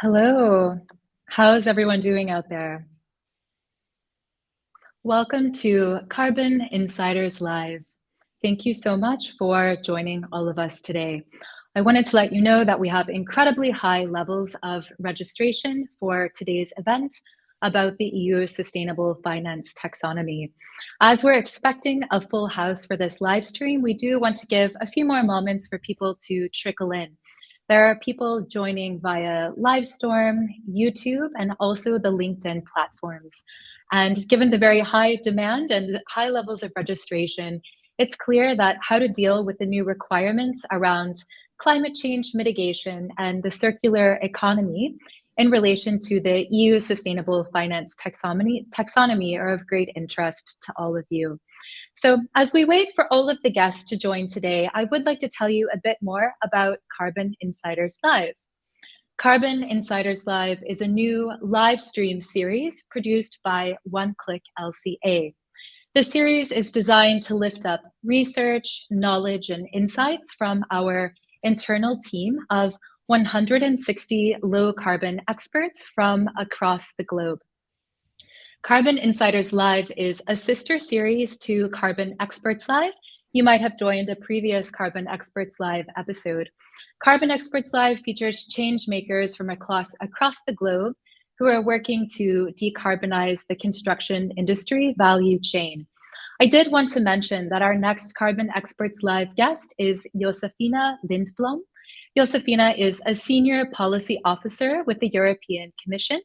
Hello. How's everyone doing out there? Welcome to Carbon Insiders Live. Thank you so much for joining all of us today. I wanted to let you know that we have incredibly high levels of registration for today's event about the EU Sustainable Finance Taxonomy. As we're expecting a full house for this live stream, we do want to give a few more moments for people to trickle in. There are people joining via Livestorm, YouTube, and also the LinkedIn platforms. And given the very high demand and high levels of registration, it's clear that how to deal with the new requirements around climate change mitigation and the circular economy in relation to the EU Sustainable Finance Taxonomy are of great interest to all of you. So as we wait for all of the guests to join today, I would like to tell you a bit more about Carbon Insiders Live. Carbon Insiders Live is a new live stream series produced by One Click LCA. The series is designed to lift up research, knowledge, and insights from our internal team of 160 low-carbon experts from across the globe. Carbon Insiders Live is a sister series to Carbon Experts Live. You might have joined a previous Carbon Experts Live episode. Carbon Experts Live features change makers from across the globe who are working to decarbonize the construction industry value chain. I did want to mention that our next Carbon Experts Live guest is Josefina Lindblom. Josefina is a senior policy officer with the European Commission,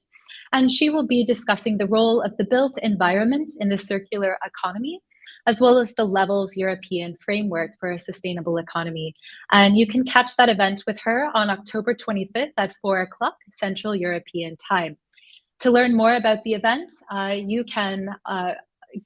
and she will be discussing the role of the built environment in the circular economy, as well as the Levels European framework for a sustainable economy. And you can catch that event with her on October 25th at 4 o'clock Central European Time. To learn more about the event, you can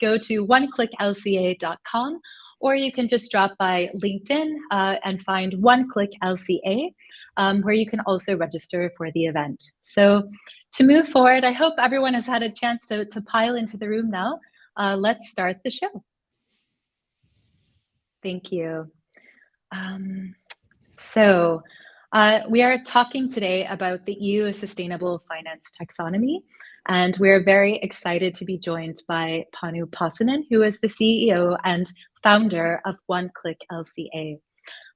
go to oneclicklca.com, or you can just drop by LinkedIn and find One Click LCA, where you can also register for the event. So to move forward, I hope everyone has had a chance to pile into the room now. Let's start the show. Thank you. We are talking today about the EU Sustainable Finance Taxonomy, and we're very excited to be joined by Panu Pasanen, who is the CEO and founder of One Click LCA.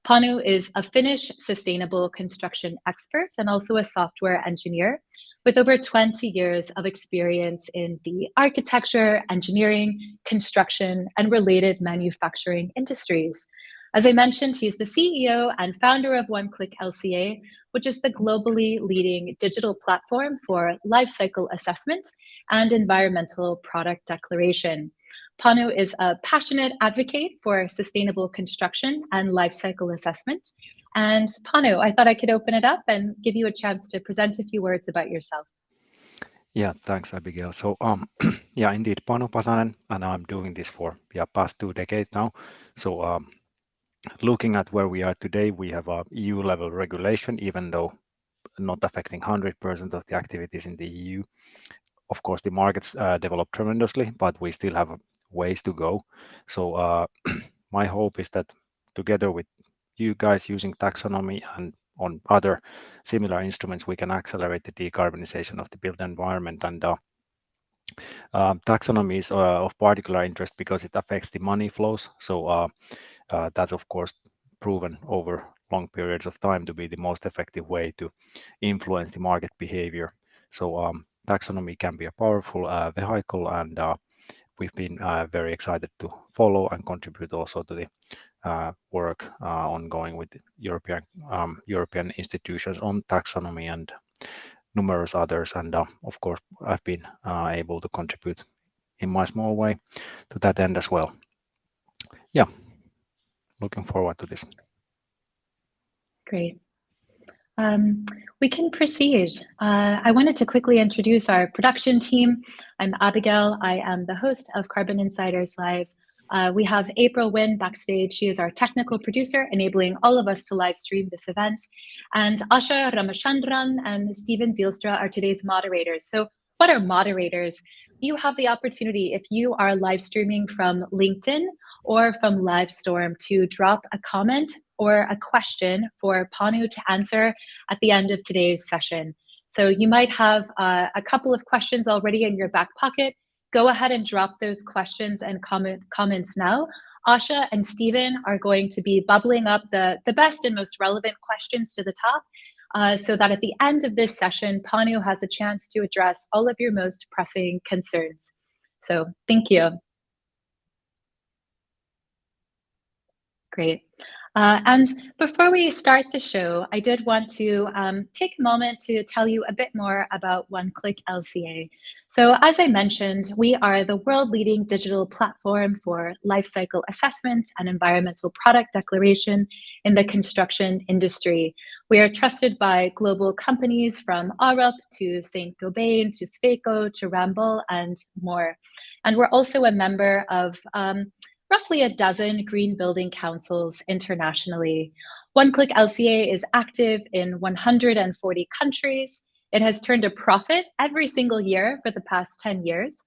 Panu is a Finnish sustainable construction expert and also a software engineer with over 20 years of experience in the architecture, engineering, construction, and related manufacturing industries. As I mentioned, he's the CEO and founder of One Click LCA, which is the globally leading digital platform for lifecycle assessment and environmental product declaration. Panu is a passionate advocate for sustainable construction and lifecycle assessment. And Panu, I thought I could open it up and give you a chance to present a few words about yourself. Yeah, thanks, Abigail. So, yeah, indeed, Panu Pasanen, and I'm doing this for past 2 decades now. So, looking at where we are today, we have a EU level regulation, even though not affecting 100% of the activities in the EU. Of course, the markets develop tremendously, but we still have ways to go. So, my hope is that together with you guys using taxonomy and on other similar instruments, we can accelerate the decarbonization of the built environment. And taxonomy is of particular interest because it affects the money flows. So that's of course proven over long periods of time to be the most effective way to influence the market behavior. So taxonomy can be a powerful vehicle, and we've been very excited to follow and contribute also to the work ongoing with European institutions on taxonomy and numerous others. And of course, I've been able to contribute in my small way to that end as well. Yeah, looking forward to this. Great. We can proceed. I wanted to quickly introduce our production team. I'm Abigail. I am the host of Carbon Insiders Live. We have April Wynn backstage. She is our technical producer, enabling all of us to live stream this event. And Asha Ramachandran and Steven Zielstra are today's moderators. So what are moderators? You have the opportunity, if you are live streaming from LinkedIn or from Livestorm, to drop a comment or a question for Panu to answer at the end of today's session. So you might have a couple of questions already in your back pocket. Go ahead and drop those questions and comments now. Asha and Stephen are going to be bubbling up the best and most relevant questions to the top, so that at the end of this session, Panu has a chance to address all of your most pressing concerns. So thank you. Great. And before we start the show, I did want to take a moment to tell you a bit more about One Click LCA. So as I mentioned, we are the world-leading digital platform for lifecycle assessment and environmental product declaration in the construction industry. We are trusted by global companies from Arup to Saint-Gobain to Sweco to Ramboll and more. And we're also a member of roughly a dozen green building councils internationally. One Click LCA is active in 140 countries. It has turned a profit every single year for the past 10 years.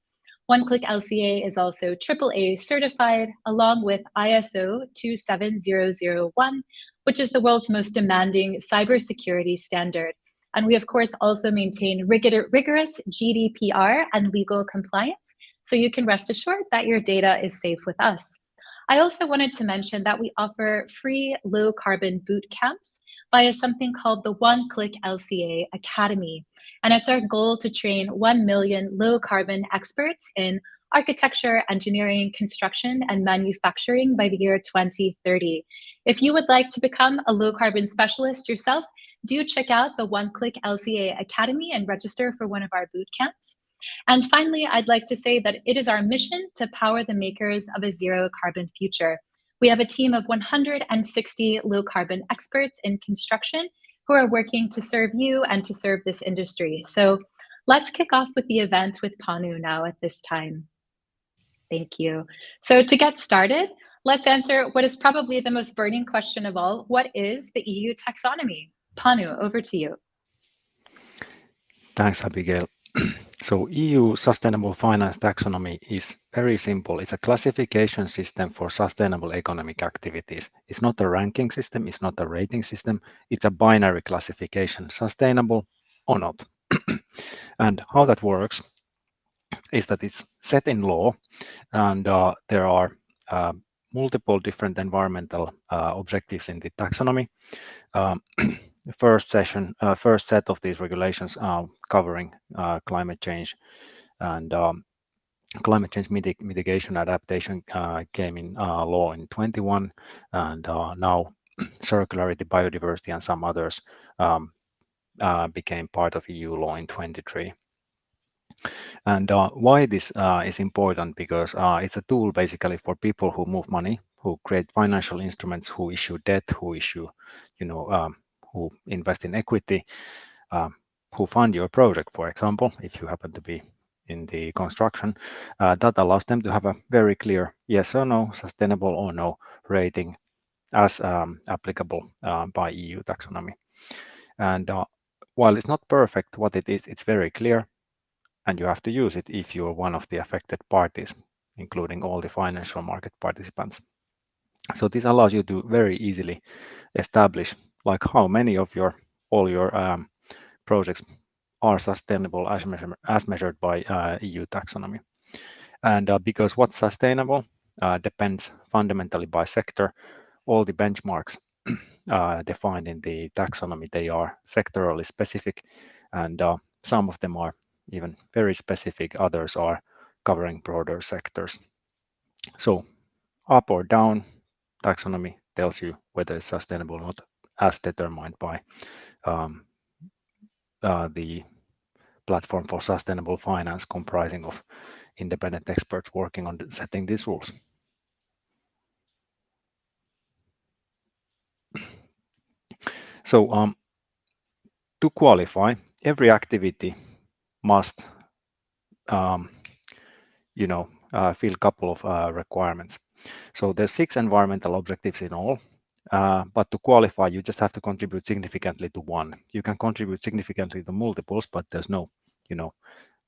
One Click LCA is also AAA certified, along with ISO 27001, which is the world's most demanding cybersecurity standard. And we, of course, also maintain rigorous GDPR and legal compliance, so you can rest assured that your data is safe with us. I also wanted to mention that we offer free low carbon boot camps via something called the One Click LCA Academy. And it's our goal to train 1 million low carbon experts in architecture, engineering, construction, and manufacturing by the year 2030. If you would like to become a low carbon specialist yourself, do check out the One Click LCA Academy and register for one of our boot camps. And finally, I'd like to say that it is our mission to power the makers of a zero carbon future. We have a team of 160 low carbon experts in construction who are working to serve you and to serve this industry. So let's kick off with the event with Panu now at this time. Thank you. So to get started, let's answer what is probably the most burning question of all. What is the EU Taxonomy? Panu, over to you. Thanks, Abigail. So EU Sustainable Finance Taxonomy is very simple. It's a classification system for sustainable economic activities. It's not a ranking system. It's not a rating system. It's a binary classification, sustainable or not. And how that works is that it's set in law, and there are multiple different environmental objectives in the taxonomy. The first set of these regulations covering climate change and climate change mitigation adaptation came in law in 21, and now circularity, biodiversity, and some others became part of EU law in 23. And why this is important? Because it's a tool basically for people who move money, who create financial instruments, who issue debt, who issue, who invest in equity, who fund your project, for example, if you happen to be in the construction, that allows them to have a very clear yes or no, sustainable or no rating as applicable by EU taxonomy. And while it's not perfect, what it is, it's very clear, and you have to use it if you're one of the affected parties, including all the financial market participants. So this allows you to very easily establish like how many of all your projects are sustainable as measured by EU taxonomy. And because what's sustainable depends fundamentally by sector, all the benchmarks defined in the taxonomy, they are sectorally specific, and some of them are even very specific, others are covering broader sectors. So up or down, taxonomy tells you whether it's sustainable or not, as determined by the platform for sustainable finance, comprising of independent experts working on setting these rules. So to qualify, every activity must fill a couple of requirements. So there's 6 environmental objectives in all, but to qualify, you just have to contribute significantly to one. You can contribute significantly to multiples, but there's no,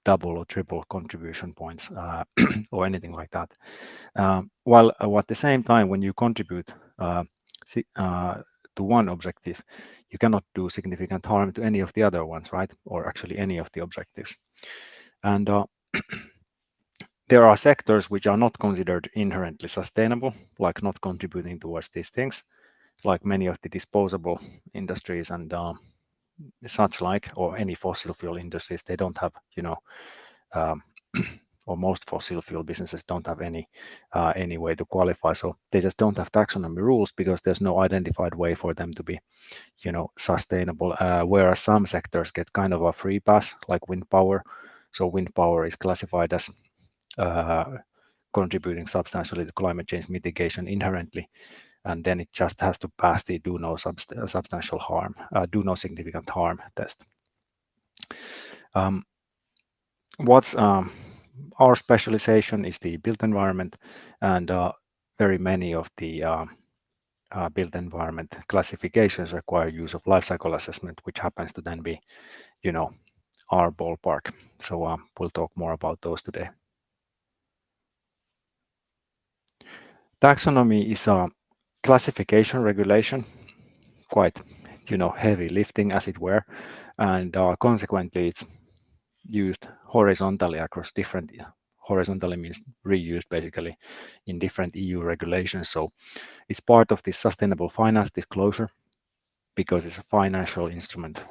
double or triple contribution points or anything like that. While at the same time, when you contribute to one objective, you cannot do significant harm to any of the other ones, right? Or actually any of the objectives. And there are sectors which are not considered inherently sustainable, like not contributing towards these things, like many of the disposable industries and such like, or any fossil fuel industries. They don't have, or most fossil fuel businesses don't have any way to qualify. So they just don't have taxonomy rules because there's no identified way for them to be, sustainable. Whereas some sectors get kind of a free pass, like wind power. So wind power is classified as contributing substantially to climate change mitigation inherently, and then it just has to pass the do no substantial harm, do no significant harm test. What's our specialization is the built environment, and very many of the built environment classifications require use of life cycle assessment, which happens to then be, our ballpark. So we'll talk more about those today. Taxonomy is a classification regulation, quite, heavy lifting as it were, and consequently it's used horizontally across different, horizontally means reused basically in different EU regulations. So it's part of the sustainable finance disclosure because it's a financial instrument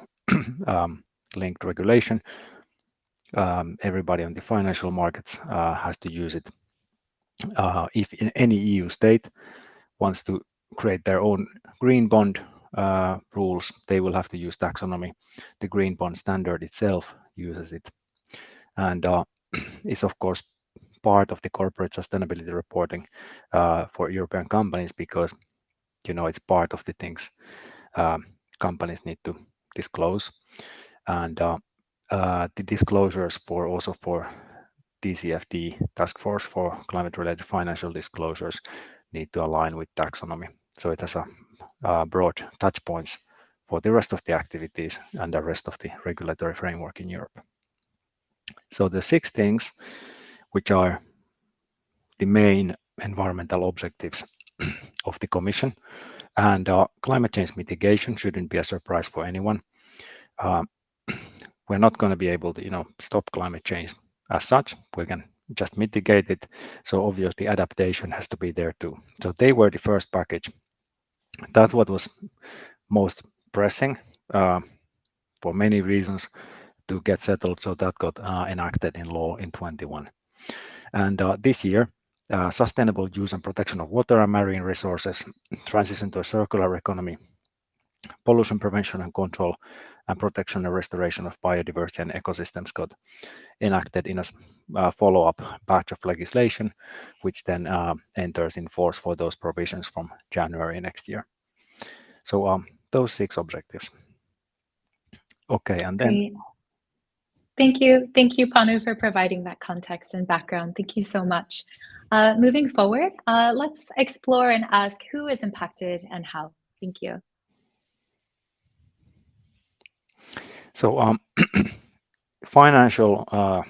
linked regulation. Everybody on the financial markets has to use it. If in any EU state wants to create their own green bond rules, they will have to use taxonomy. The green bond standard itself uses it. And is of course part of the corporate sustainability reporting for European companies because it's part of the things companies need to disclose, and the disclosures also for TCFD, Task Force for Climate-Related Financial Disclosures, need to align with taxonomy. So it has a broad touch points for the rest of the activities and the rest of the regulatory framework in Europe. So the 6 things which are the main environmental objectives of the Commission, and climate change mitigation shouldn't be a surprise for anyone. We're not going to be able to, stop climate change as such. We can just mitigate it. So obviously adaptation has to be there too. So they were the first package. That's what was most pressing for many reasons to get settled. So that got enacted in law in 21. And this year, sustainable use and protection of water and marine resources, transition to a circular economy, pollution prevention and control, and protection and restoration of biodiversity and ecosystems got enacted in a follow-up batch of legislation, which then enters in force for those provisions from January next year. So those 6 objectives. Okay, and then. Great. Thank you, Panu, for providing that context and background. Thank you so much. Moving forward, let's explore and ask who is impacted and how. Thank you. So financial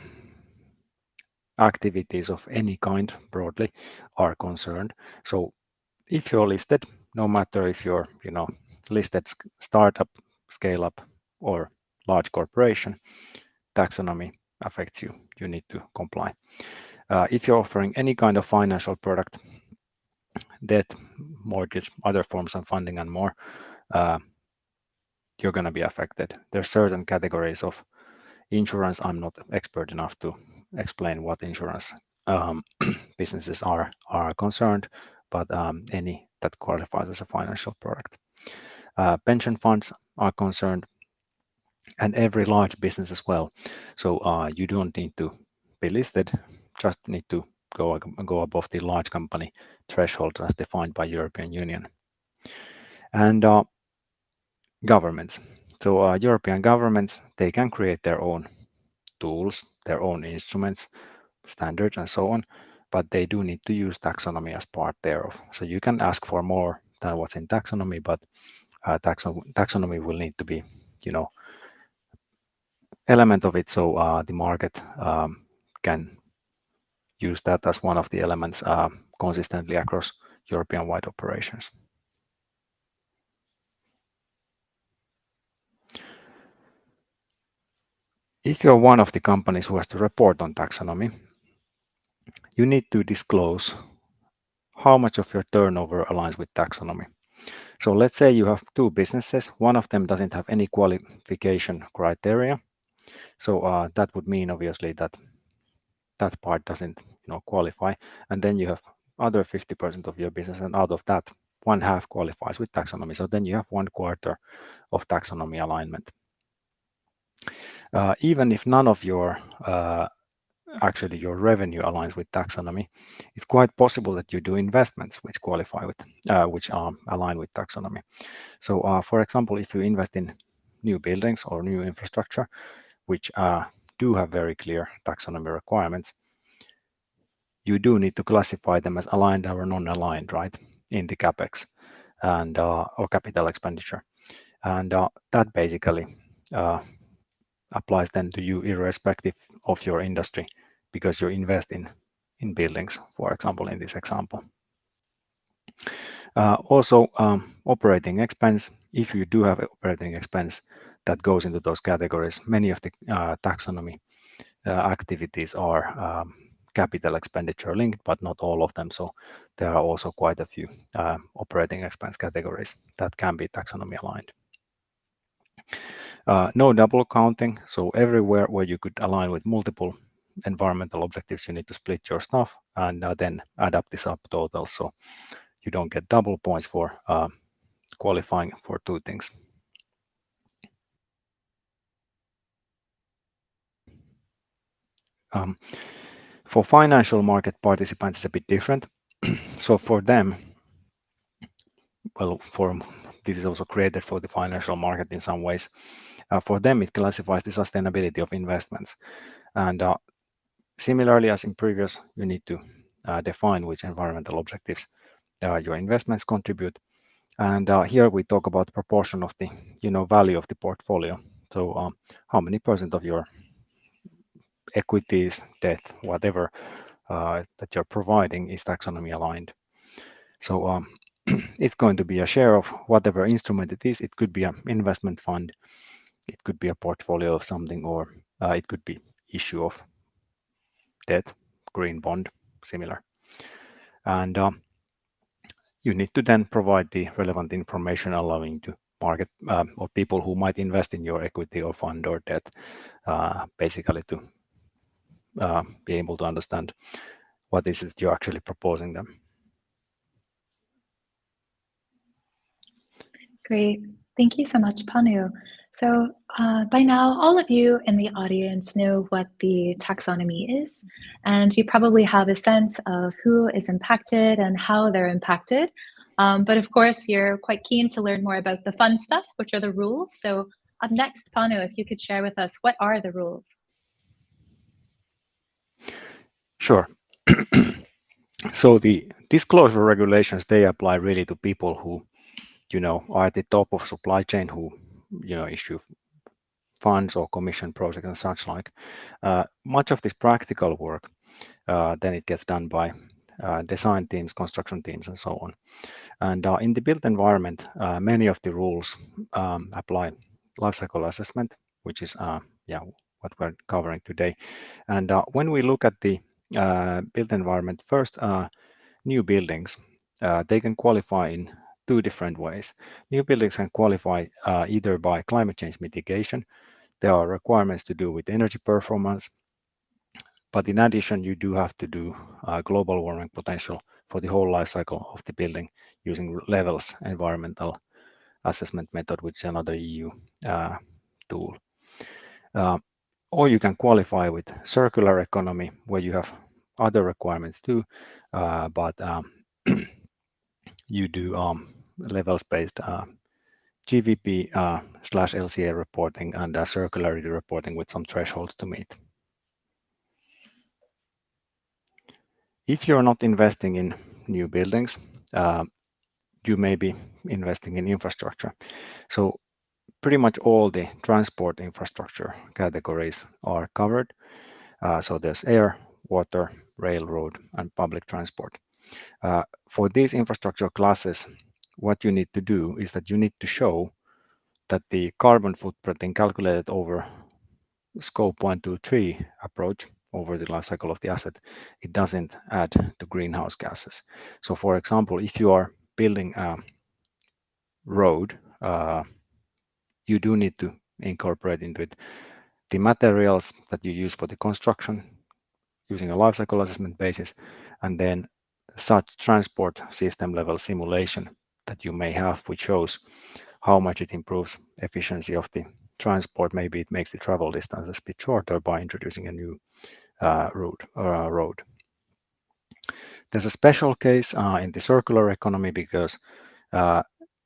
activities of any kind broadly are concerned. So if you're listed, no matter if you're listed startup, scale up, or large corporation, taxonomy affects you. You need to comply. If you're offering any kind of financial product, debt, mortgage, other forms of funding and more, you're going to be affected. There's certain categories of insurance. I'm not expert enough to explain what insurance businesses are concerned, but any that qualifies as a financial product. Pension funds are concerned, and every large business as well. So you don't need to be listed, just need to go above the large company thresholds as defined by European Union. And governments. So European governments, they can create their own tools, their own instruments, standards, and so on, but they do need to use taxonomy as part thereof. So you can ask for more than what's in taxonomy, but taxonomy will need to be, element of it, so the market can use that as one of the elements consistently across European-wide operations. If you're one of the companies who has to report on taxonomy, you need to disclose how much of your turnover aligns with taxonomy. So let's say you have two businesses. One of them doesn't have any qualification criteria. So that would mean obviously that that part doesn't qualify. And then you have other 50% of your business, and out of that, one half qualifies with taxonomy. So then you have 1/4 of taxonomy alignment. Even if none of your actually your revenue aligns with taxonomy, it's quite possible that you do investments which qualify with, which align with taxonomy. So for example, if you invest in new buildings or new infrastructure, which do have very clear taxonomy requirements, you do need to classify them as aligned or non-aligned, right, in the capex and or capital expenditure, and that basically applies then to you irrespective of your industry, because you invest in buildings, for example, in this example. Also, operating expense, if you do have operating expense that goes into those categories, many of the taxonomy activities are capital expenditure linked, but not all of them. So there are also quite a few operating expense categories that can be taxonomy aligned. No double counting. So everywhere where you could align with multiple environmental objectives, you need to split your stuff and then add up the subtotals. So you don't get double points for qualifying for two things. For financial market participants, it's a bit different. So for them, well, this is also created for the financial market in some ways. For them, it classifies the sustainability of investments. And similarly as in previous, you need to define which environmental objectives your investments contribute. And here we talk about the proportion of the value of the portfolio. So how many percent of your equities, debt, whatever that you're providing is taxonomy aligned. So it's going to be a share of whatever instrument it is. It could be an investment fund, it could be a portfolio of something, or it could be issue of debt, green bond, similar. And you need to then provide the relevant information allowing to market or people who might invest in your equity or fund or debt, basically to be able to understand what is it you're actually proposing them. Great. Thank you so much, Panu. So by now, all of you in the audience know what the taxonomy is, and you probably have a sense of who is impacted and how they're impacted. But of course, you're quite keen to learn more about the fun stuff, which are the rules. So up next, Panu, if you could share with us, what are the rules? Sure. So the disclosure regulations, they apply really to people who are at the top of supply chain, who issue funds or commission projects and such like. Much of this practical work then it gets done by design teams, construction teams, and so on. And in the built environment, many of the rules apply lifecycle assessment, which is what we're covering today. And when we look at the built environment, first, new buildings, they can qualify in two different ways. New buildings can qualify either by climate change mitigation. There are requirements to do with energy performance, but in addition, you do have to do global warming potential for the whole life cycle of the building using levels environmental assessment method, which is another EU tool. Or you can qualify with circular economy, where you have other requirements too, but you do levels-based GVP / LCA reporting and circularity reporting with some thresholds to meet. If you're not investing in new buildings, you may be investing in infrastructure. So pretty much all the transport infrastructure categories are covered. So there's air, water, railroad, and public transport. For these infrastructure classes, what you need to do is that you need to show that the carbon footprint calculated over scope 1, 2, 3 approach over the life cycle of the asset, it doesn't add to greenhouse gases. So for example, if you are building a road, you do need to incorporate into it the materials that you use for the construction using a life cycle assessment basis, and then such transport system level simulation that you may have, which shows how much it improves efficiency of the transport. Maybe it makes the travel distances a bit shorter by introducing a new road. There's a special case in the circular economy because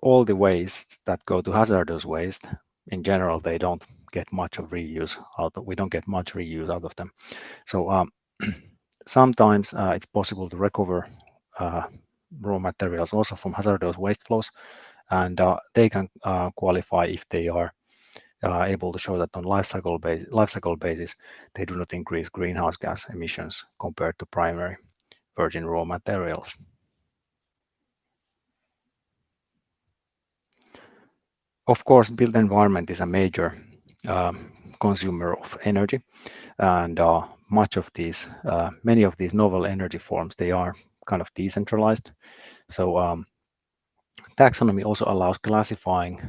all the waste that go to hazardous waste, in general, they don't get much of reuse we don't get much reuse out of them. So sometimes it's possible to recover raw materials also from hazardous waste flows, and they can qualify if they are able to show that on life cycle basis, they do not increase greenhouse gas emissions compared to primary virgin raw materials. Of course, built environment is a major consumer of energy, and many of these novel energy forms, they are kind of decentralized. So taxonomy also allows classifying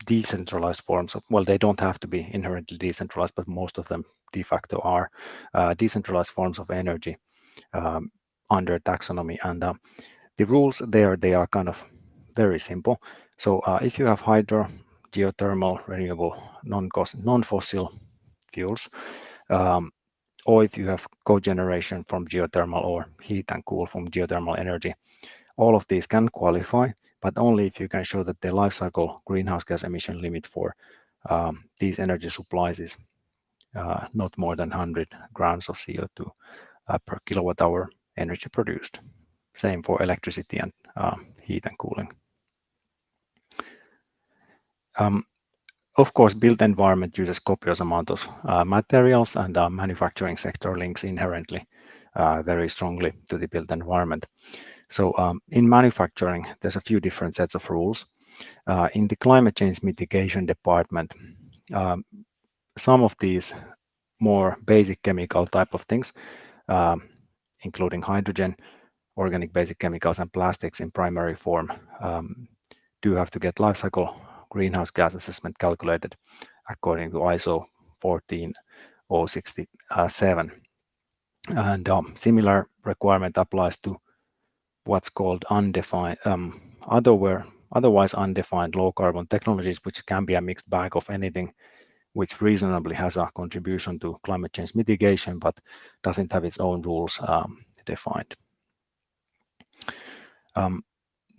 decentralized forms of, well, they don't have to be inherently decentralized, but most of them de facto are decentralized forms of energy under taxonomy. And the rules there, they are kind of very simple. So if you have hydro, geothermal, renewable, non-fossil fuels, or if you have cogeneration from geothermal or heat and cool from geothermal energy, all of these can qualify, but only if you can show that the life cycle greenhouse gas emission limit for these energy supplies is not more than 100 grams of CO2 per kilowatt hour energy produced. Same for electricity and heat and cooling. Of course, built environment uses copious amount of materials, and manufacturing sector links inherently very strongly to the built environment. So in manufacturing, there's a few different sets of rules. In the climate change mitigation department, some of these more basic chemical type of things, including hydrogen, organic basic chemicals, and plastics in primary form, do have to get life cycle greenhouse gas assessment calculated according to ISO 14067. And similar requirement applies to what's called undefined, otherwise undefined low carbon technologies, which can be a mixed bag of anything which reasonably has a contribution to climate change mitigation, but doesn't have its own rules defined.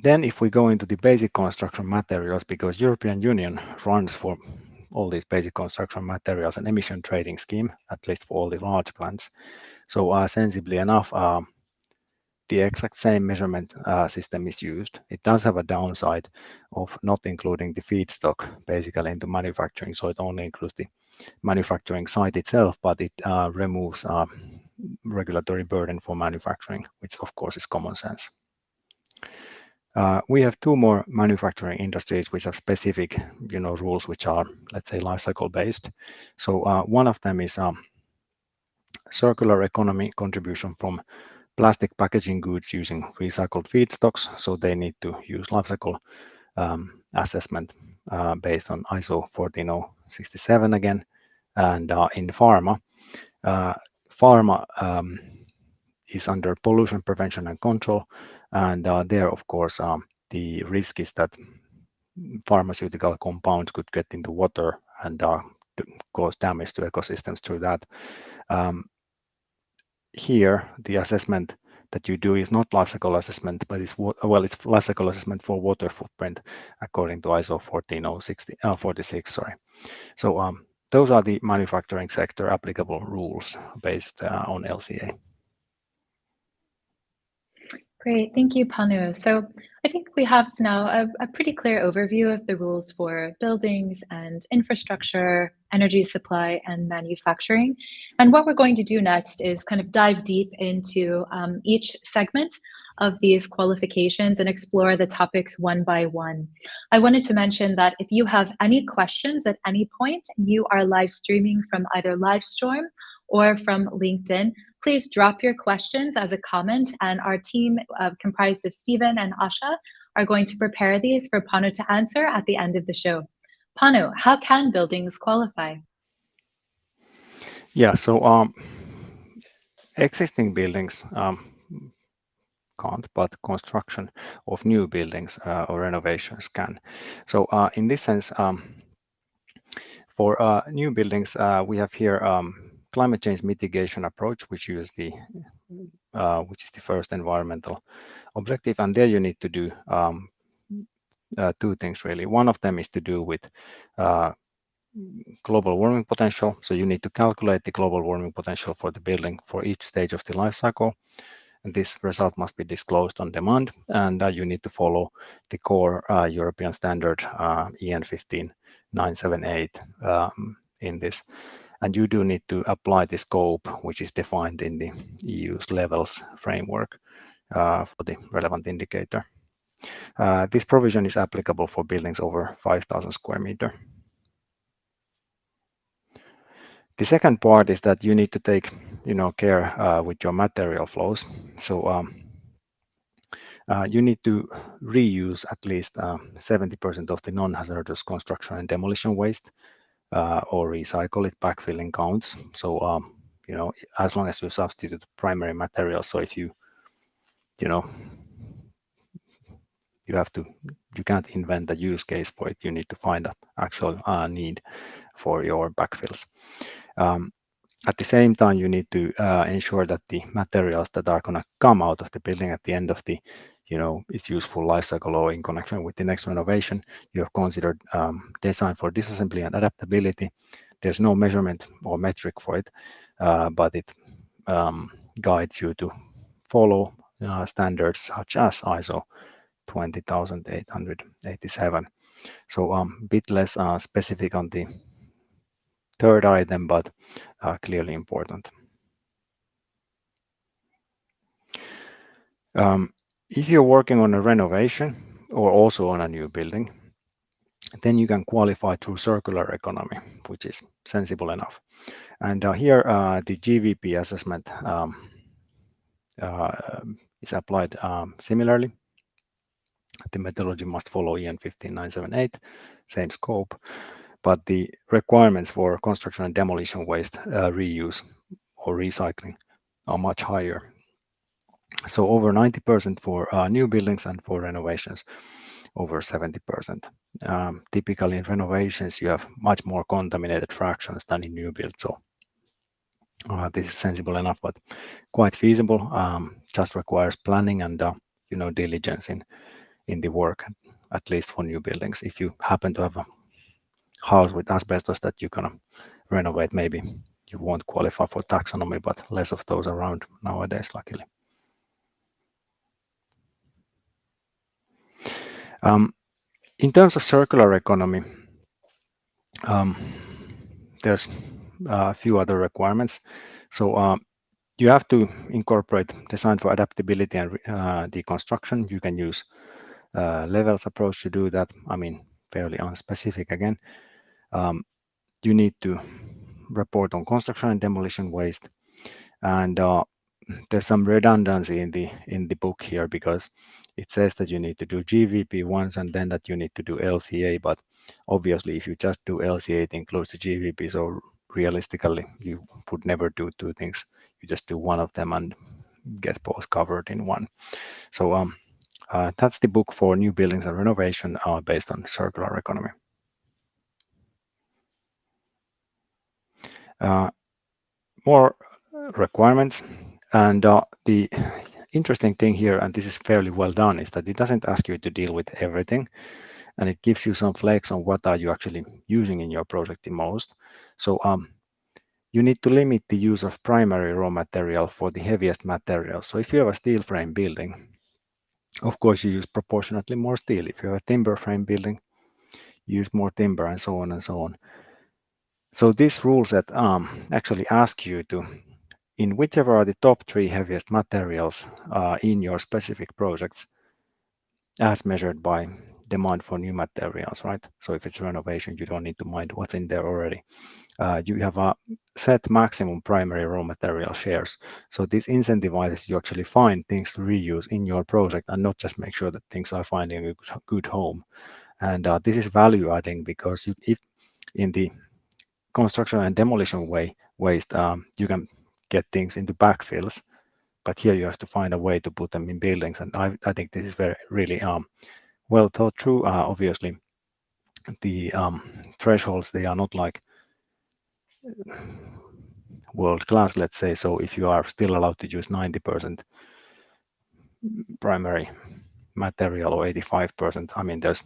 Then if we go into the basic construction materials, because European Union runs for all these basic construction materials an emission trading scheme, at least for all the large plants. So sensibly enough, the exact same measurement system is used. It does have a downside of not including the feedstock basically into manufacturing, so it only includes the manufacturing site itself, but it removes regulatory burden for manufacturing, which of course is common sense. We have two more manufacturing industries which have specific, rules which are, let's say, life cycle based. So one of them is circular economy contribution from plastic packaging goods using recycled feedstocks. So they need to use life cycle assessment based on ISO 14067 again. And in pharma, is under pollution prevention and control, and there, of course, the risk is that pharmaceutical compounds could get into water and cause damage to ecosystems through that. Here, the assessment that you do is not life cycle assessment, but it's life cycle assessment for water footprint according to ISO 14046. Sorry. So those are the manufacturing sector applicable rules based on LCA. Great, thank you, Panu. So I think we have now a pretty clear overview of the rules for buildings and infrastructure, energy supply, and manufacturing. And what we're going to do next is kind of dive deep into each segment of these qualifications and explore the topics one by one. I wanted to mention that if you have any questions at any point, you are live streaming from either Livestorm or from LinkedIn, please drop your questions as a comment, and our team comprised of Stephen and Asha are going to prepare these for Panu to answer at the end of the show. Panu, how can buildings qualify? Yeah, so existing buildings can't, but construction of new buildings or renovations can. So in this sense, for new buildings, we have here climate change mitigation approach, which is the first environmental objective, and there you need to do two things really. One of them is to do with global warming potential. So you need to calculate the global warming potential for the building for each stage of the life cycle. And this result must be disclosed on demand. And you need to follow the core European standard EN 15978 in this. And you do need to apply the scope, which is defined in the EU's levels framework for the relevant indicator. This provision is applicable for buildings over 5,000 square meter. The second part is that you need to take, care with your material flows. So you need to reuse at least 70% of the non-hazardous construction and demolition waste, or recycle it. Backfilling counts. So as long as you substitute primary materials. So if you can't invent a use case for it. You need to find an actual need for your backfills. At the same time, you need to ensure that the materials that are going to come out of the building at the end of the, its useful life cycle or in connection with the next renovation, you have considered design for disassembly and adaptability. There's no measurement or metric for it, but it guides you to follow standards such as ISO 20887. So a bit less specific on the third item, but clearly important. If you're working on a renovation or also on a new building, then you can qualify through circular economy, which is sensible enough. And here the GVP assessment is applied similarly. The methodology must follow EN 15978, same scope, but the requirements for construction and demolition waste reuse or recycling are much higher. So over 90% for new buildings, and for renovations, over 70%. Typically in renovations, you have much more contaminated fractions than in new builds. So this is sensible enough, but quite feasible. Just requires planning and diligence in the work, at least for new buildings. If you happen to have a house with asbestos that you're gonna renovate, maybe you won't qualify for taxonomy, but less of those around nowadays, luckily. In terms of circular economy, there's a few other requirements. So you have to incorporate design for adaptability and deconstruction. You can use levels approach to do that. I mean, fairly unspecific again. You need to report on construction and demolition waste, and there's some redundancy in the book here, because it says that you need to do GVP once and then that you need to do LCA, but obviously if you just do LCA, it includes the GVP, so realistically you would never do two things. You just do one of them and get both covered in one. So that's the book for new buildings and renovation based on circular economy. More requirements, and the interesting thing here, and this is fairly well done, is that it doesn't ask you to deal with everything, and it gives you some flex on what are you actually using in your project the most. So you need to limit the use of primary raw material for the heaviest materials. So if you have a steel frame building, of course you use proportionately more steel. If you have a timber frame building, you use more timber, and so on and so on. So this rule set actually asks you to in whichever are the top 3 heaviest materials in your specific projects as measured by demand for new materials, right? So if it's renovation, you don't need to mind what's in there already. You have a set maximum primary raw material shares. So this incentivizes you actually find things to reuse in your project and not just make sure that things are finding a good home. And this is value adding because if in the construction and demolition waste, you can get things into backfills, but here you have to find a way to put them in buildings. And I think this is really well thought through. Obviously, the thresholds, they are not like world class, let's say. So if you are still allowed to use 90% primary material or 85%, I mean, there's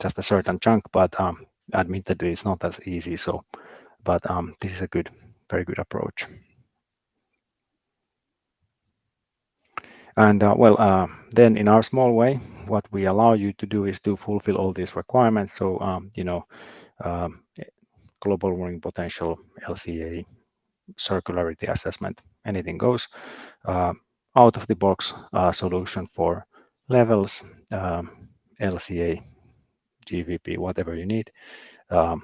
just a certain chunk, but admittedly, it's not as easy. So, but this is a very good approach. And then in our small way, what we allow you to do is to fulfill all these requirements. So, global warming potential, LCA, circularity assessment, anything goes. Out of the box solution for levels, LCA, GVP, whatever you need. And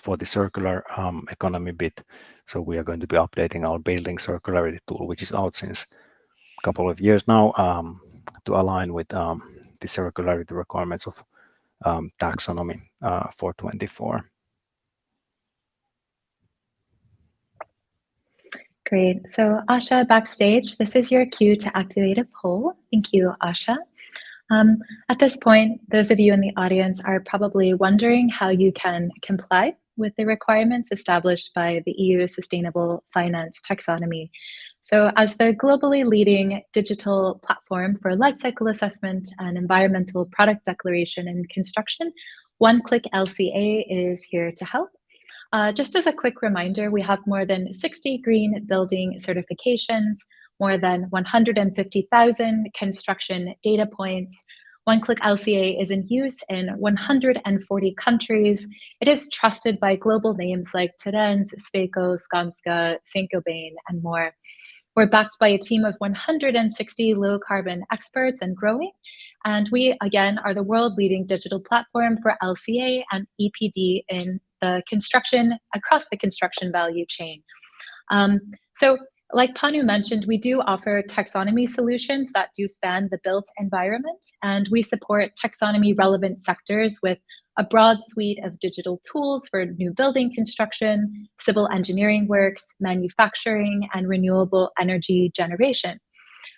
for the circular economy bit, so we are going to be updating our building circularity tool, which is out since a couple of years now, to align with the circularity requirements of taxonomy for 24. Great. So Asha, backstage, this is your cue to activate a poll. Thank you, Asha. At this point, those of you in the audience are probably wondering how you can comply with the requirements established by the EU Sustainable Finance Taxonomy. So as the globally leading digital platform for life cycle assessment and environmental product declaration in construction, One Click LCA is here to help. Just as a quick reminder, we have more than 60 green building certifications, more than 150,000 construction data points. One Click LCA is in use in 140 countries. It is trusted by global names like Terens, Sweco, Skanska, Saint-Gobain, and more. We're backed by a team of 160 low carbon experts and growing. And we, again, are the world leading digital platform for LCA and EPD in the construction, across the construction value chain. So like Panu mentioned, we do offer taxonomy solutions that do span the built environment, and we support taxonomy relevant sectors with a broad suite of digital tools for new building construction, civil engineering works, manufacturing, and renewable energy generation.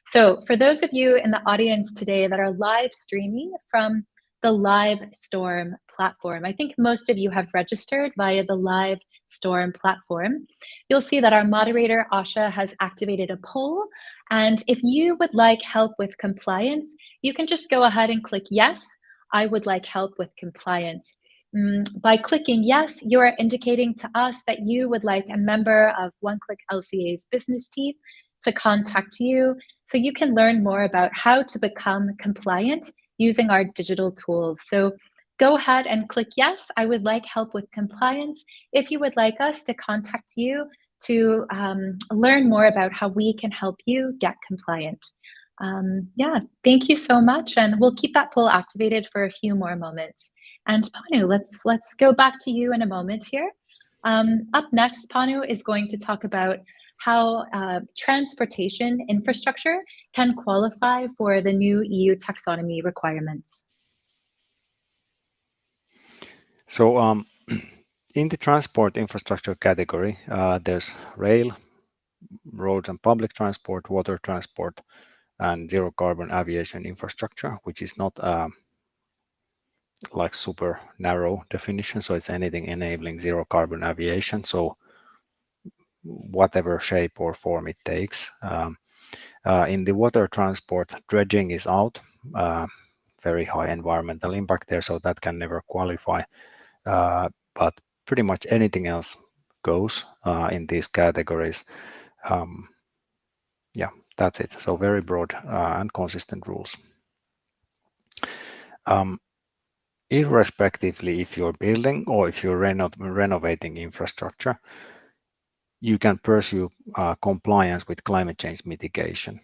So for those of you in the audience today that are live streaming from the Live Storm platform, I think most of you have registered via the Live Storm platform. You'll see that our moderator, Asha, has activated a poll. And if you would like help with compliance, you can just go ahead and click yes, I would like help with compliance. By clicking yes, you are indicating to us that you would like a member of One Click LCA's business team to contact you so you can learn more about how to become compliant using our digital tools. So go ahead and click yes, I would like help with compliance if you would like us to contact you to learn more about how we can help you get compliant. Yeah, thank you so much, and we'll keep that poll activated for a few more moments. And Panu, let's go back to you in a moment here. Up next, Panu is going to talk about how transportation infrastructure can qualify for the new EU taxonomy requirements. So in the transport infrastructure category, there's rail, roads and public transport, water transport, and zero carbon aviation infrastructure, which is not like super narrow definition. So it's anything enabling zero carbon aviation. So whatever shape or form it takes. In the water transport, dredging is out. Very high environmental impact there, so that can never qualify. But pretty much anything else goes in these categories. Yeah, that's it. So very broad and consistent rules. Irrespectively if you're building or if you're renovating infrastructure, you can pursue compliance with climate change mitigation.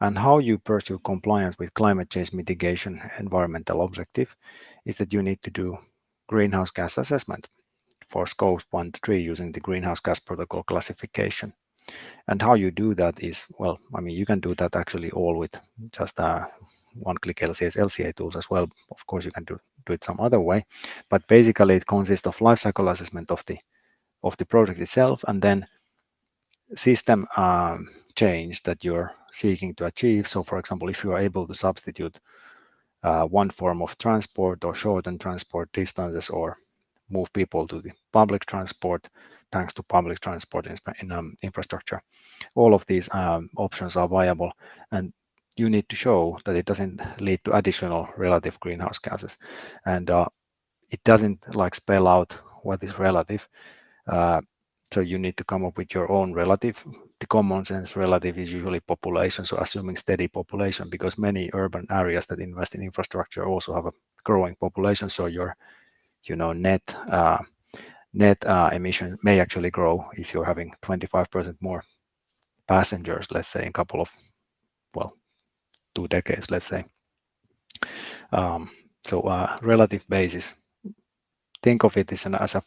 And how you pursue compliance with climate change mitigation environmental objective is that you need to do greenhouse gas assessment for scopes 1 to 3 using the greenhouse gas protocol classification. And how you do that is, well, I mean, you can do that actually all with just One Click LCA tools as well. Of course, you can do it some other way, but basically it consists of life cycle assessment of the project itself, and then system change that you're seeking to achieve. So, for example, if you are able to substitute one form of transport or shorten transport distances or move people to the public transport thanks to public transport in infrastructure, all of these options are viable, and you need to show that it doesn't lead to additional relative greenhouse gases, and it doesn't like spell out what is relative. So you need to come up with your own relative. The common sense relative is usually population, so assuming steady population, because many urban areas that invest in infrastructure also have a growing population. So your net emission may actually grow if you're having 25% more passengers, let's say, in a couple of, well, 2 decades, let's say. So relative basis, think of it as a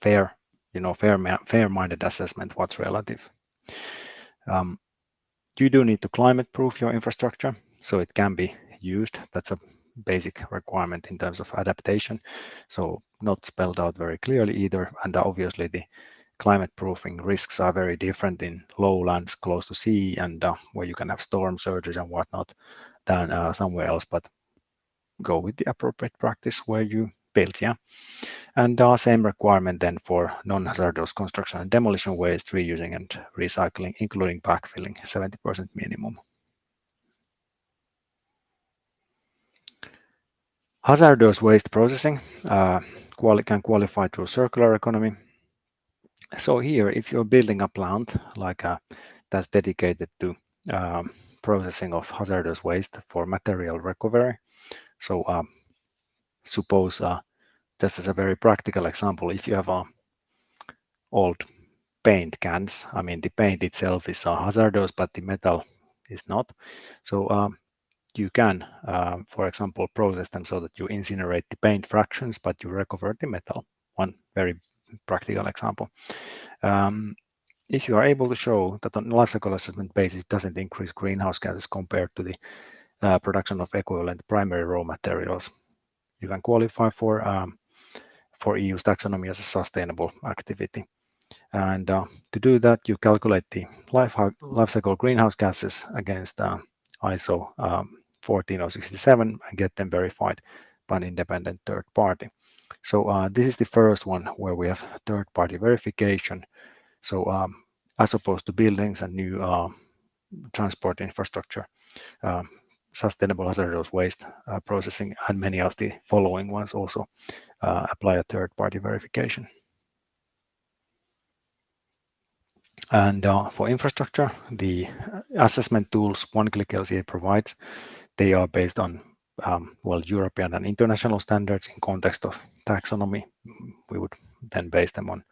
fair-minded assessment what's relative. You do need to climate proof your infrastructure so it can be used. That's a basic requirement in terms of adaptation. So not spelled out very clearly either. And obviously the climate proofing risks are very different in lowlands close to sea and where you can have storm surges and whatnot than somewhere else, but go with the appropriate practice where you build, yeah. And same requirement then for non-hazardous construction and demolition waste, reusing and recycling, including backfilling, 70% minimum. Hazardous waste processing can qualify through circular economy. So here, if you're building a plant like that's dedicated to processing of hazardous waste for material recovery, so suppose just as a very practical example, if you have old paint cans, I mean the paint itself is hazardous, but the metal is not. So you can, for example, process them so that you incinerate the paint fractions, but you recover the metal. One very practical example. If you are able to show that on life cycle assessment basis doesn't increase greenhouse gases compared to the production of equivalent primary raw materials, you can qualify for EU's taxonomy as a sustainable activity. And to do that, you calculate the life cycle greenhouse gases against ISO 14067 and get them verified by an independent third party. So this is the first one where we have third party verification. So as opposed to buildings and new transport infrastructure, sustainable hazardous waste processing and many of the following ones also apply a third party verification. And for infrastructure, the assessment tools One Click LCA provides, they are based on European and international standards in context of taxonomy. We would then base them on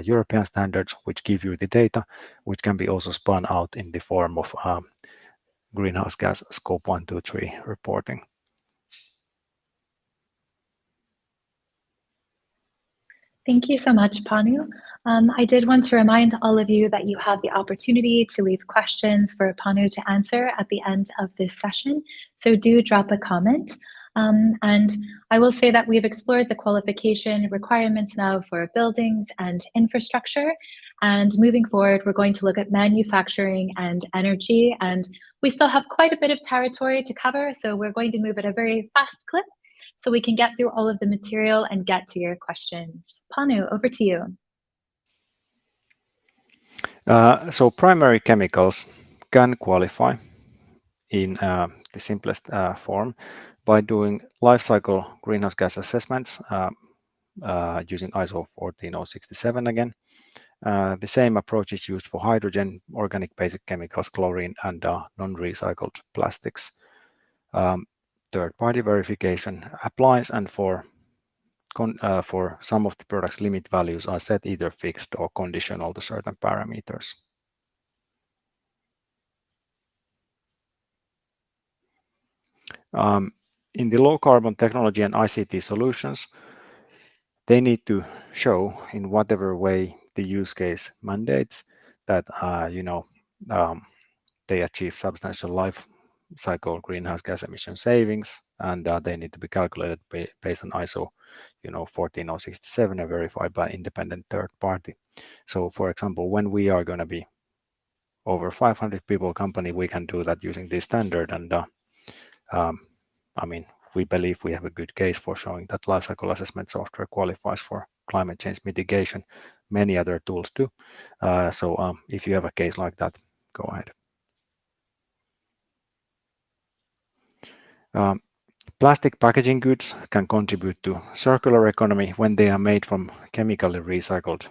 European standards, which give you the data, which can be also spun out in the form of greenhouse gas scope 1, 2, 3 reporting. Thank you so much, Panu. I did want to remind all of you that you have the opportunity to leave questions for Panu to answer at the end of this session. So do drop a comment. And I will say that we've explored the qualification requirements now for buildings and infrastructure. And moving forward, we're going to look at manufacturing and energy. And we still have quite a bit of territory to cover. So we're going to move at a very fast clip so we can get through all of the material and get to your questions. Panu, over to you. So primary chemicals can qualify in the simplest form by doing life cycle greenhouse gas assessments using ISO 14067 again. The same approach is used for hydrogen, organic basic chemicals, chlorine, and non-recycled plastics. Third-party verification applies, and for for some of the products, limit values are set either fixed or conditional to certain parameters. In the low carbon technology and ICT solutions, they need to show in whatever way the use case mandates that they achieve substantial life cycle greenhouse gas emission savings, and they need to be calculated based on ISO 14067 and verified by independent third party. So for example, when we are going to be over 500 people company, we can do that using this standard, and I mean, we believe we have a good case for showing that lifecycle assessment software qualifies for climate change mitigation. Many other tools do. So if you have a case like that, go ahead. Plastic packaging goods can contribute to circular economy when they are made from chemically recycled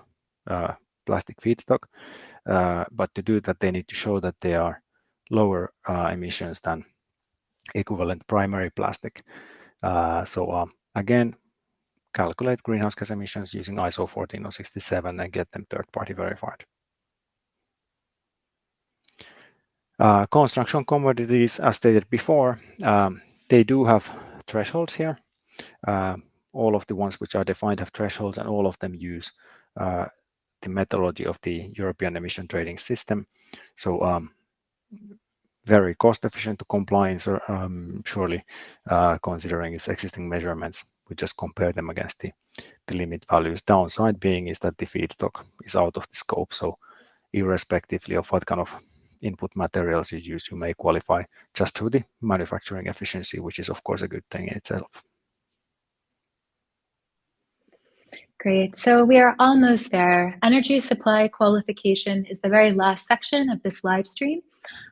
plastic feedstock. But to do that, they need to show that they are lower emissions than equivalent primary plastic. So again, calculate greenhouse gas emissions using ISO 14067 and get them third-party verified. Construction commodities, as stated before, they do have thresholds here. All of the ones which are defined have thresholds, and all of them use the methodology of the European emission trading system. So very cost efficient to comply, surely considering its existing measurements. We just compare them against the limit values. Downside being is that the feedstock is out of the scope. So irrespectively of what kind of input materials you use, you may qualify just through the manufacturing efficiency, which is of course a good thing in itself. Great. So we are almost there. Energy supply qualification is the very last section of this live stream,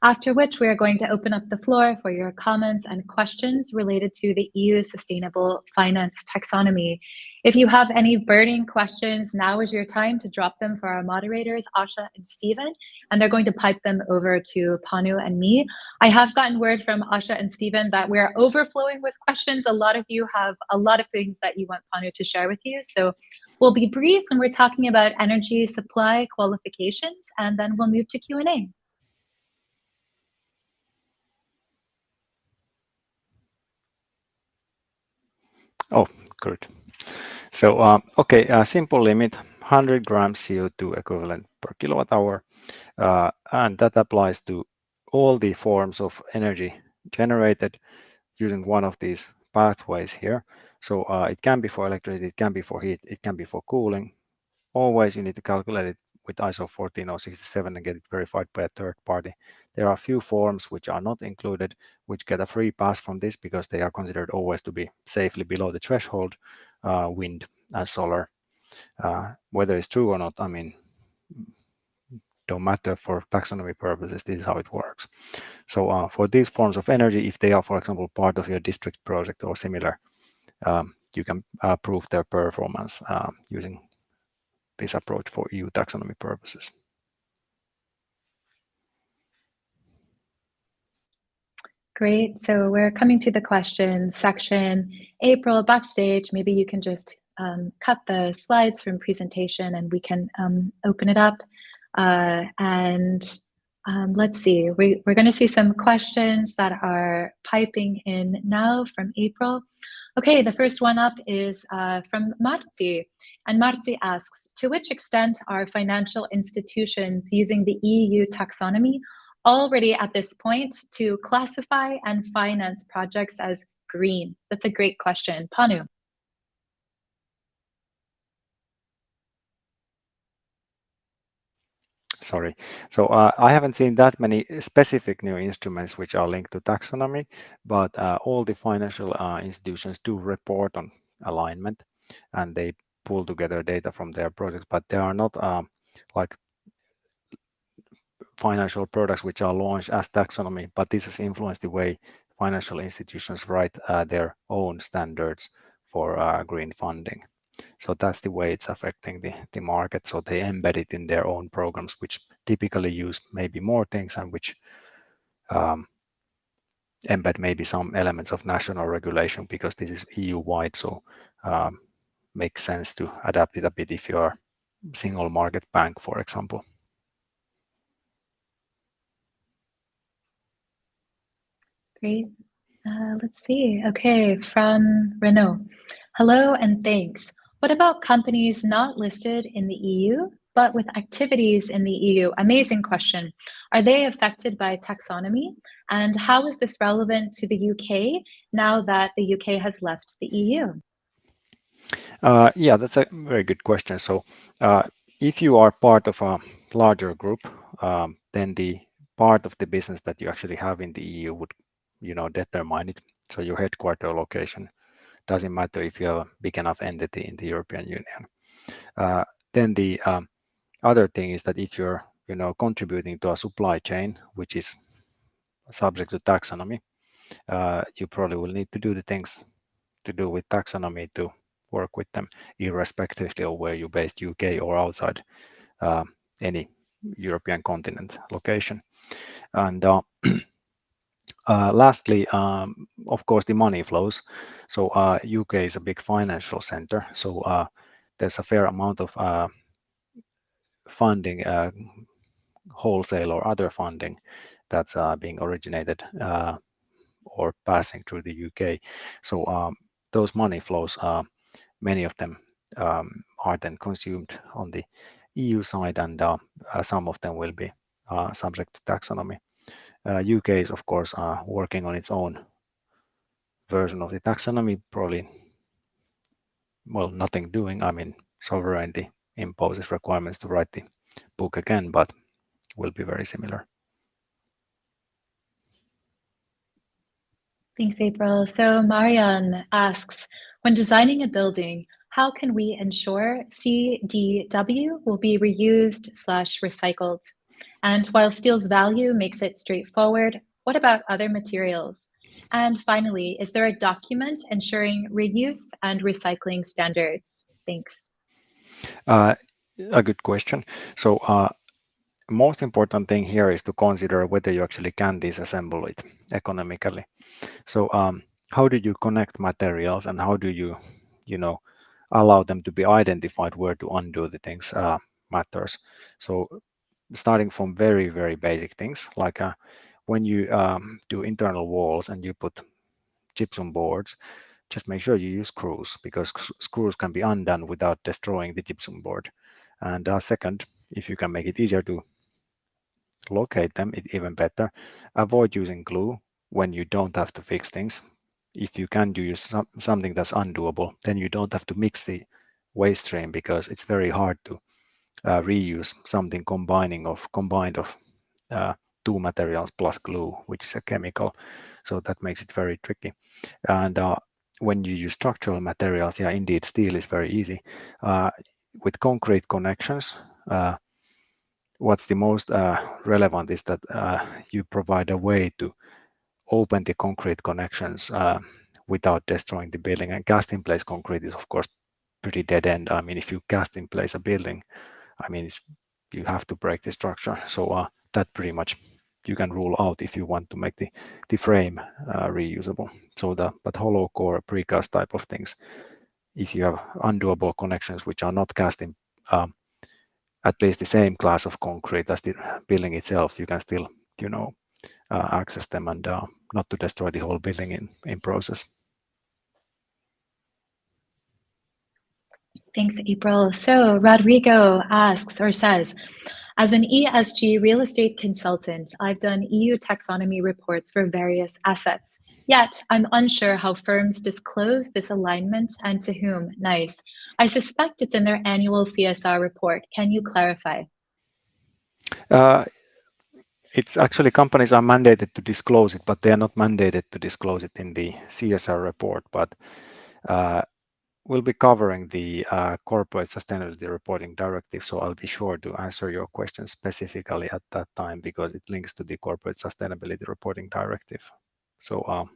after which we are going to open up the floor for your comments and questions related to the EU Sustainable Finance Taxonomy. If you have any burning questions, now is your time to drop them for our moderators, Asha and Stephen, and they're going to pipe them over to Panu and me. I have gotten word from Asha and Stephen that we're overflowing with questions. A lot of you have a lot of things that you want Panu to share with you. So we'll be brief when we're talking about energy supply qualifications, and then we'll move to Q&A. Oh, good. So, okay, a simple limit, 100 grams CO2 equivalent per kilowatt hour, and that applies to all the forms of energy generated using one of these pathways here. So it can be for electricity, it can be for heat, it can be for cooling. Always you need to calculate it with ISO 14067 and get it verified by a third party. There are a few forms which are not included, which get a free pass from this because they are considered always to be safely below the threshold, wind and solar. Whether it's true or not, I mean, don't matter for taxonomy purposes, this is how it works. So for these forms of energy, if they are, for example, part of your district project or similar, you can prove their performance using this approach for EU taxonomy purposes. Great. So we're coming to the questions section. April, backstage, maybe you can just cut the slides from presentation and we can open it up. Let's see, we're going to see some questions that are piping in now from April. Okay, the first one up is from Marti. And Marti asks, to which extent are financial institutions using the EU taxonomy already at this point to classify and finance projects as green? That's a great question. Panu. Sorry. So I haven't seen that many specific new instruments which are linked to taxonomy, but all the financial institutions do report on alignment and they pull together data from their projects, but there are not like financial products which are launched as taxonomy, but this has influenced the way financial institutions write their own standards for green funding. So that's the way it's affecting the market. So they embed it in their own programs, which typically use maybe more things and which embed maybe some elements of national regulation because this is EU-wide. So makes sense to adapt it a bit if you are single market bank, for example. Great. Let's see. Okay, from Renault. Hello and thanks. What about companies not listed in the EU, but with activities in the EU? Amazing question. Are they affected by taxonomy? And how is this relevant to the UK now that the UK has left the EU? Yeah, that's a very good question. So if you are part of a larger group, then the part of the business that you actually have in the EU would, determine it. So your headquarter location doesn't matter if you have a big enough entity in the European Union. Then the other thing is that if you're, contributing to a supply chain, which is subject to taxonomy, you probably will need to do the things to do with taxonomy to work with them, irrespective of where you're based, UK or outside any European continent location. And lastly, of course, the money flows. So UK is a big financial center, so there's a fair amount of funding, wholesale or other funding that's being originated or passing through the UK. So those money flows, many of them are then consumed on the EU side, and some of them will be subject to taxonomy. UK is, of course, working on its own version of the taxonomy, probably, well, nothing doing. I mean, sovereignty imposes requirements to write the book again, but will be very similar. Thanks, April. So Marian asks, when designing a building, how can we ensure CDW will be reused/recycled? And while steel's value makes it straightforward, what about other materials? And finally, is there a document ensuring reuse and recycling standards? Thanks. A good question. So most important thing here is to consider whether you actually can disassemble it economically. So how do you connect materials, and how do you, allow them to be identified where to undo the things matters. So starting from very, very basic things like when you do internal walls and you put gypsum boards, just make sure you use screws, because screws can be undone without destroying the gypsum board. And second, if you can make it easier to locate them, it's even better. Avoid using glue when you don't have to fix things. If you can do something that's undoable, then you don't have to mix the waste stream, because it's very hard to reuse something combined of two materials plus glue, which is a chemical. So that makes it very tricky. And when you use structural materials, yeah, indeed, steel is very easy. With concrete connections, what's the most relevant is that you provide a way to open the concrete connections without destroying the building. And cast in place concrete is, of course, pretty dead end. I mean, if you cast in place a building, I mean, you have to break the structure. So that pretty much you can rule out if you want to make the frame reusable. So but hollow core, precast type of things, if you have undoable connections which are not cast in at least the same class of concrete as the building itself, you can still, access them, and not to destroy the whole building in process. Thanks, April. So Rodrigo asks or says, as an ESG real estate consultant, I've done EU taxonomy reports for various assets. Yet, I'm unsure how firms disclose this alignment and to whom. Nice. I suspect it's in their annual CSR report. Can you clarify? It's actually, companies are mandated to disclose it, but they are not mandated to disclose it in the CSR report. But we'll be covering the Corporate Sustainability Reporting Directive, so I'll be sure to answer your question specifically at that time, because it links to the Corporate Sustainability Reporting Directive. So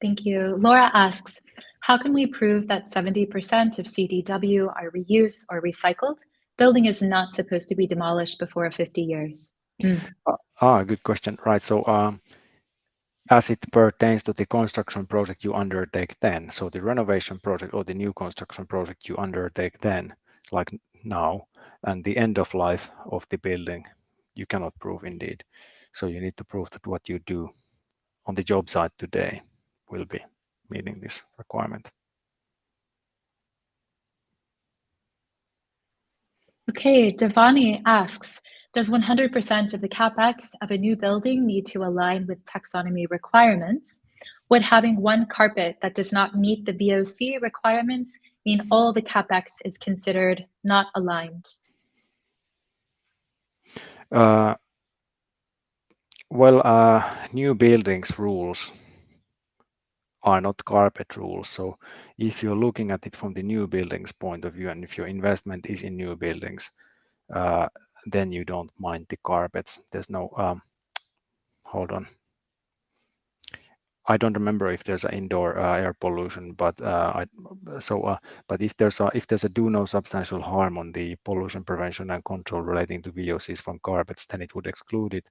Thank you. Laura asks, how can we prove that 70% of CDW are reused or recycled? Building is not supposed to be demolished before 50 years. good question. Right. So as it pertains to the construction project you undertake then. So the renovation project or the new construction project you undertake then, like now, and the end of life of the building, you cannot prove indeed. So you need to prove that what you do on the job site today will be meeting this requirement. Okay, Devani asks, does 100% of the CapEx of a new building need to align with taxonomy requirements? Would having one carpet that does not meet the VOC requirements mean all the CapEx is considered not aligned? New buildings rules are not carpet rules. So if you're looking at it from the new buildings point of view, and if your investment is in new buildings, then you don't mind the carpets. There's no, hold on. I don't remember if there's an indoor air pollution, but but if there's a do no substantial harm on the pollution prevention and control relating to VOCs from carpets, then it would exclude it.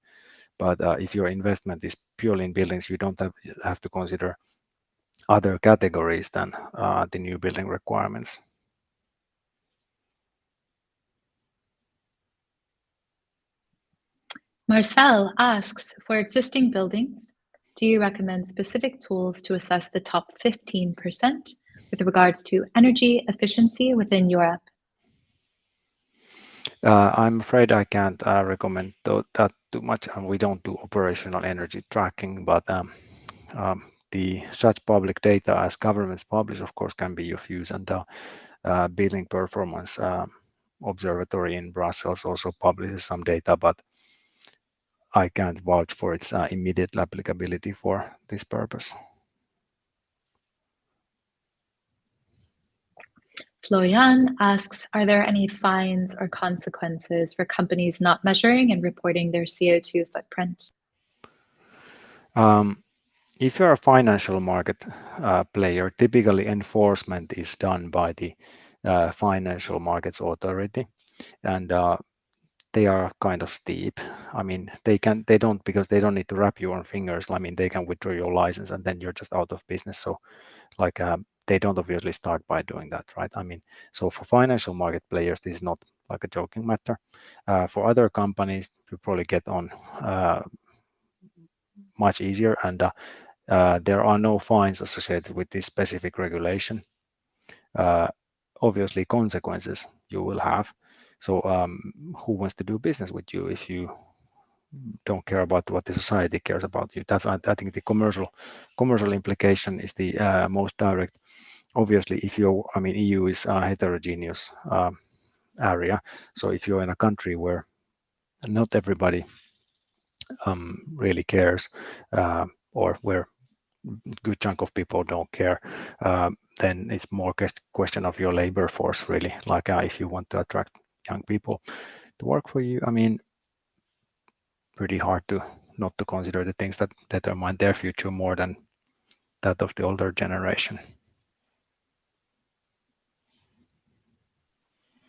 But if your investment is purely in buildings, you don't have to consider other categories than the new building requirements. Marcel asks, for existing buildings, do you recommend specific tools to assess the top 15% with regards to energy efficiency within Europe? I'm afraid I can't recommend that too much, and we don't do operational energy tracking, but the such public data as governments publish, of course, can be of use, and the building performance observatory in Brussels also publishes some data, but I can't vouch for its immediate applicability for this purpose. Florian asks, are there any fines or consequences for companies not measuring and reporting their CO2 footprint? If you're a financial market player, typically enforcement is done by the Financial Markets Authority, and they are kind of steep. I mean, because they don't need to wrap you on fingers. I mean, they can withdraw your license and then you're just out of business. So, like, they don't obviously start by doing that, right? I mean, so for financial market players, this is not like a joking matter. For other companies, you probably get on much easier, and there are no fines associated with this specific regulation. Obviously, consequences you will have. So, who wants to do business with you if you don't care about what the society cares about you? That's, I think, the commercial implication is the most direct. Obviously, I mean, EU is a heterogeneous area. So if you're in a country where not everybody really cares, or where good chunk of people don't care, then it's more question of your labor force, really. Like if you want to attract young people to work for you, I mean, pretty hard to not to consider the things that determine their future more than that of the older generation.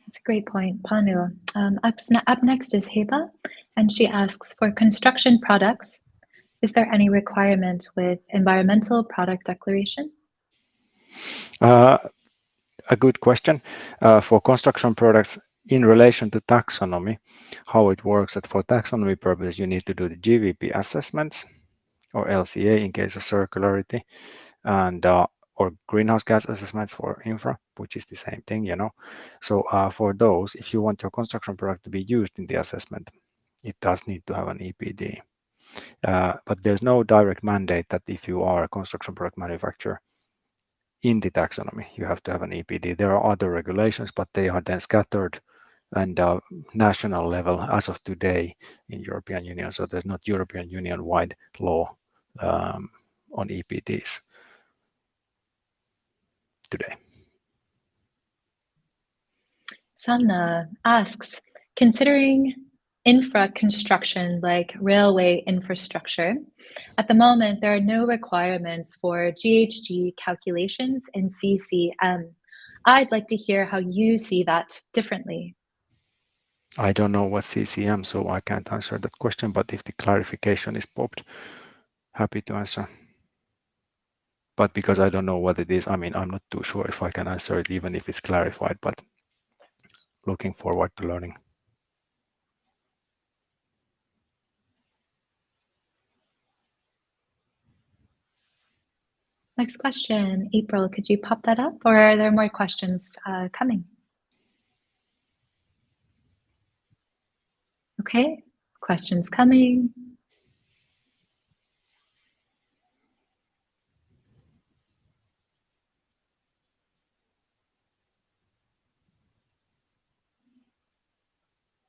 That's a great point, Panu. Up next is Heba, and she asks, for construction products, is there any requirement with environmental product declaration? A good question. For construction products, in relation to taxonomy, how it works that for taxonomy purposes, you need to do the GVP assessments, or LCA in case of circularity, and or greenhouse gas assessments for infra, which is the same thing, you know. So for those, if you want your construction product to be used in the assessment, it does need to have an EPD. But there's no direct mandate that if you are a construction product manufacturer in the taxonomy, you have to have an EPD. There are other regulations, but they are then scattered and national level as of today in European Union. So there's not European Union wide law on EPDs today. Sanna asks, considering infra construction like railway infrastructure, at the moment there are no requirements for GHG calculations in CCM. I'd like to hear how you see that differently. I don't know what CCM, so I can't answer that question, but if the clarification is popped, happy to answer. But because I don't know what it is, I mean, I'm not too sure if I can answer it, even if it's clarified, but looking forward to learning. Next question, April, could you pop that up, or are there more questions coming? Okay, questions coming.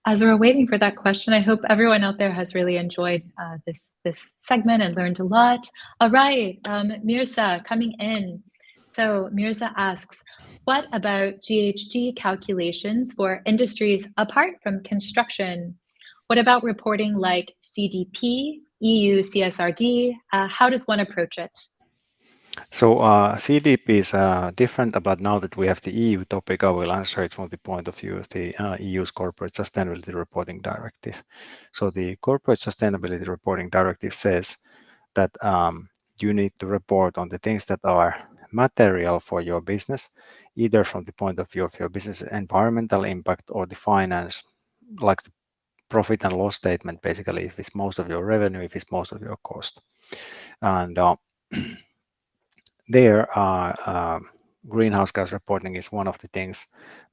As we're waiting for that question, I hope everyone out there has really enjoyed this segment and learned a lot. All right, Mirza coming in. So Mirza asks, what about GHG calculations for industries apart from construction? What about reporting like CDP, EU CSRD? How does one approach it? So CDP is different, but now that we have the EU topic, I will answer it from the point of view of the EU's Corporate Sustainability Reporting Directive. So the Corporate Sustainability Reporting Directive says that you need to report on the things that are material for your business, either from the point of view of your business environmental impact or the finance, like the profit and loss statement, basically, if it's most of your revenue, if it's most of your cost. And there greenhouse gas reporting is one of the things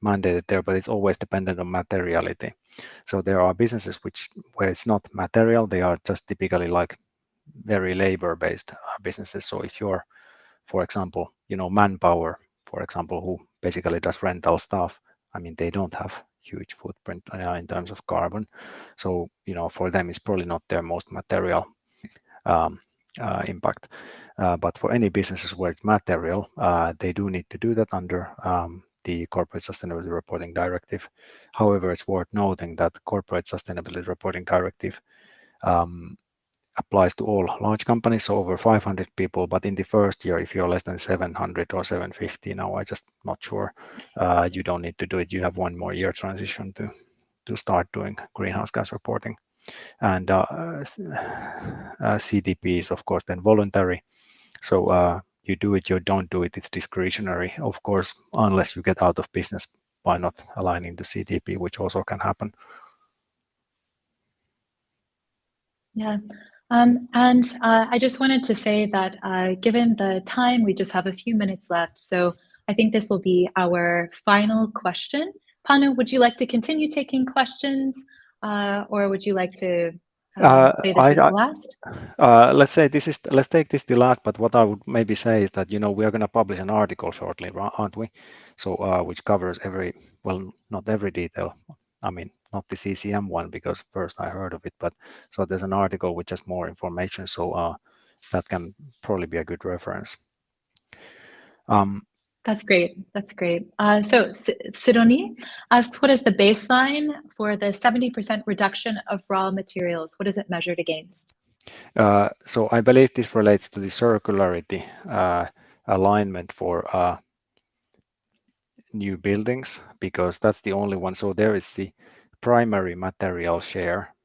mandated there, but it's always dependent on materiality. So there are businesses where it's not material, they are just typically like very labor-based businesses. So if you're, for example, manpower, for example, who basically does rental stuff, I mean, they don't have huge footprint in terms of carbon. So, for them, it's probably not their most material impact. But for any businesses where it's material, they do need to do that under the Corporate Sustainability Reporting Directive. However, it's worth noting that Corporate Sustainability Reporting Directive applies to all large companies, so over 500 people. But in the first year, if you're less than 700 or 750, now I'm just not sure, you don't need to do it. You have one more year transition to start doing greenhouse gas reporting. And CDP is, of course, then voluntary. So you do it, you don't do it, it's discretionary, of course, unless you get out of business by not aligning to CDP, which also can happen. Yeah. And I just wanted to say that given the time, we just have a few minutes left. So I think this will be our final question. Panu, would you like to continue taking questions or would you like to say this is the last? Let's take this the last, but what I would maybe say is that, we are going to publish an article shortly, aren't we? So which covers not every detail. I mean, not the CCM one, because first I heard of it, but so there's an article which has more information. So that can probably be a good reference. That's great. That's great. So Sidoni asks, what is the baseline for the 70% reduction of raw materials? What is it measured against? So I believe this relates to the circularity alignment for new buildings, because that's the only one. So there is the primary material share.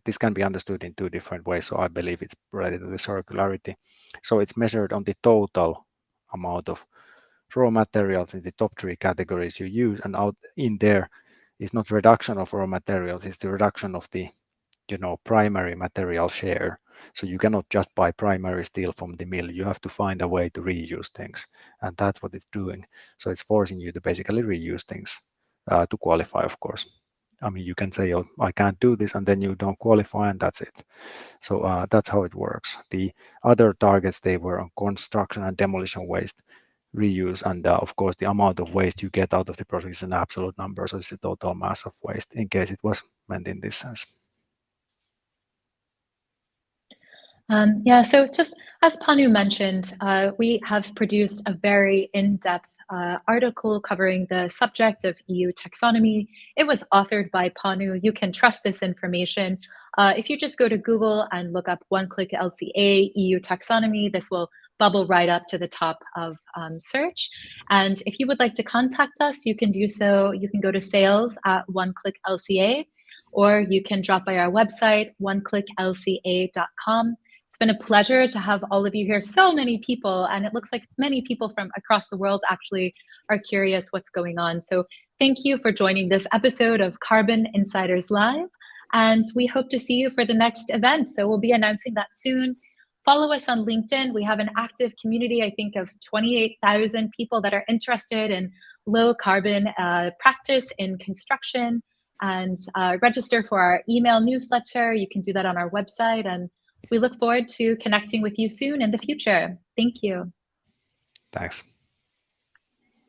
This can be understood in two different ways. So I believe it's related to the circularity. So it's measured on the total amount of raw materials in the top three categories you use, and out in there is not reduction of raw materials, it's the reduction of the primary material share. So you cannot just buy primary steel from the mill. You have to find a way to reuse things, and that's what it's doing. So it's forcing you to basically reuse things to qualify, of course. I mean, you can say, oh, I can't do this, and then you don't qualify, and that's it. So that's how it works. The other targets, they were on construction and demolition waste, reuse, and of course the amount of waste you get out of the project is an absolute number, so it's the total mass of waste, in case it was meant in this sense. Yeah, so just as Panu mentioned, we have produced a very in-depth article covering the subject of EU taxonomy. It was authored by Panu. You can trust this information. If you just go to Google and look up One Click LCA EU taxonomy, this will bubble right up to the top of search. And if you would like to contact us, you can do so. You can go to sales at One Click LCA, or you can drop by our website, oneclicklca.com. It's It's been a pleasure to have all of you here. So many people, and it looks like many people from across the world actually are curious what's going on. So thank you for joining this episode of Carbon Insiders Live, and we hope to see you for the next event. So we'll be announcing that soon. Follow us on LinkedIn. We have an active community, I think, of 28,000 people that are interested in low carbon practice in construction, and register for our email newsletter. You can do that on our website, and we look forward to connecting with you soon in the future. Thank you. Thanks.